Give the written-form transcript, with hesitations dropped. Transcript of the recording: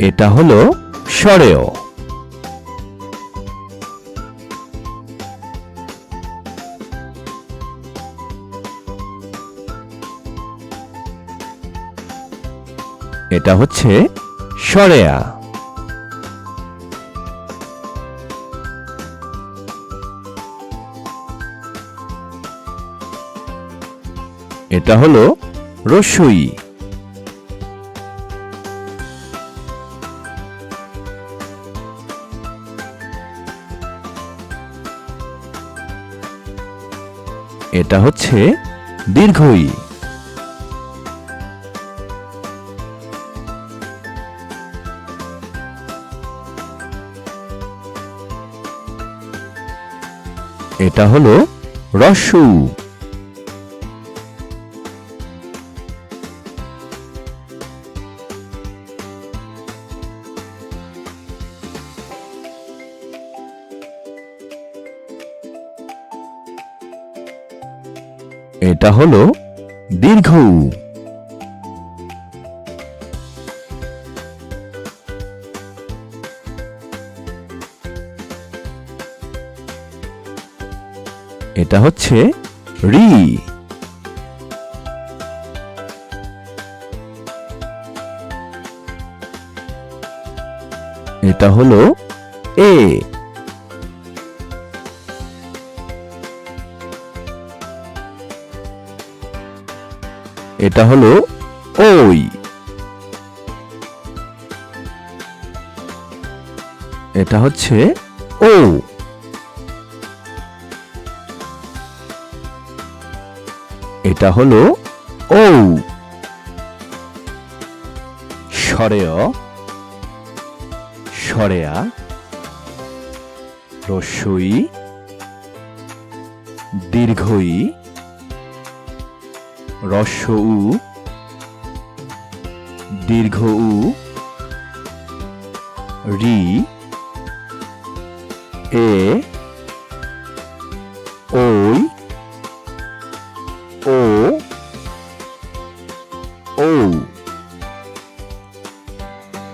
এটা হলো সরেয়। এটা হচ্ছে সরেয়া। এটা হলো রস্যই। এটা হচ্ছে দীর্ঘই। এটা হলো হ্রস্ব উ। এটা হলো দীর্ঘ উ। এটা হচ্ছে রি। এটা হলো এ। এটা হলো ওই। এটা হচ্ছে ও। এটা হলো ও। সরেয়, সরেয়া, রস্যই, দীর্ঘই, হ্রস্ব উ, দীর্ঘ উ, রি, এ,